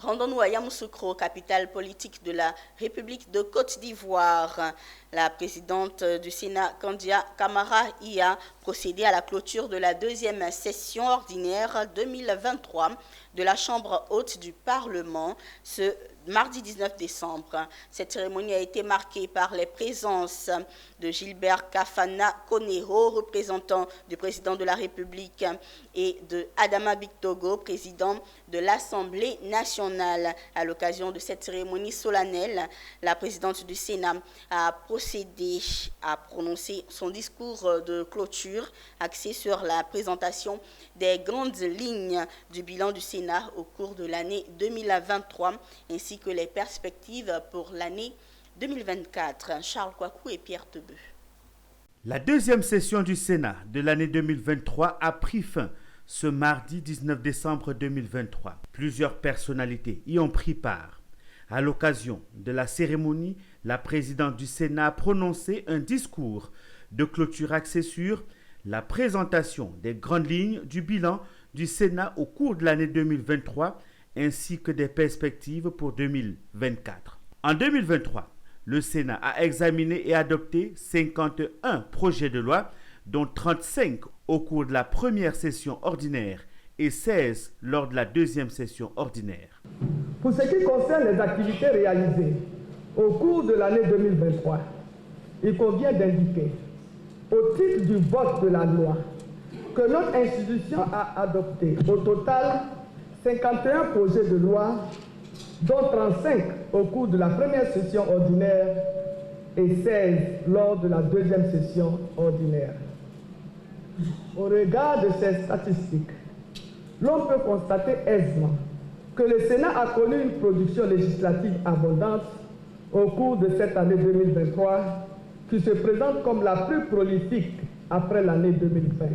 Rendons-nous à Yamoussoukro, capitale politique de la République de Côte d'Ivoire. La présidente du Sénat, Kandia Camara, y a procédé à la clôture de la deuxième session ordinaire 2023 de la Chambre haute du Parlement ce mardi 19 décembre. Cette cérémonie a été marquée par les présences de Gilbert Kafana Konero, représentant du président de la République, et de Adama Bictogo, président de l'Assemblée nationale. À l'occasion de cette cérémonie solennelle, la présidente du Sénat a procédé à prononcer son discours de clôture axé sur la présentation des grandes lignes du bilan du Sénat au cours de l'année 2023 ainsi que les perspectives pour l'année 2024. Charles Kouakou et Pierre Tebeu. La deuxième session du Sénat de l'année 2023 a pris fin ce mardi 19 décembre 2023. Plusieurs personnalités y ont pris part. À l'occasion de la cérémonie, la présidente du Sénat a prononcé un discours de clôture axé sur la présentation des grandes lignes du bilan du Sénat au cours de l'année 2023 ainsi que des perspectives pour 2024. En 2023, le Sénat a examiné et adopté 51 projets de loi, dont 35 au cours de la première session ordinaire et 16 lors de la deuxième session ordinaire. Pour ce qui concerne les activités réalisées au cours de l'année 2023, il convient d'indiquer, au titre du vote de la loi, que notre institution a adopté au total 51 projets de loi, dont 35 au cours de la première session ordinaire et 16 lors de la deuxième session ordinaire. Au regard de ces statistiques, l'on peut constater aisément que le Sénat a connu une production législative abondante au cours de cette année 2023 qui se présente comme la plus prolifique après l'année 2020.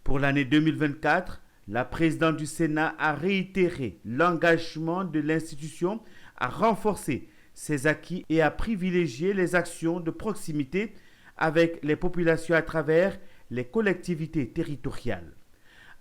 Pour l'année 2024, la présidente du Sénat a réitéré l'engagement de l'institution à renforcer ses acquis et à privilégier les actions de proximité avec les populations à travers les collectivités territoriales.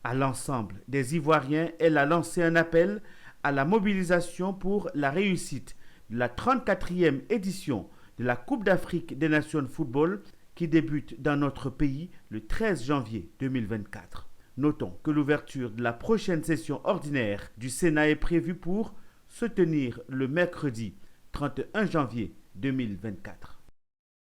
À l'ensemble des Ivoiriens, elle a lancé un appel à la mobilisation pour la réussite de la 34e édition de la Coupe d'Afrique des Nations de football qui débute dans notre pays le 13 janvier 2024. Notons que l'ouverture de la prochaine session ordinaire du Sénat est prévue pour se tenir le mercredi 31 janvier 2024.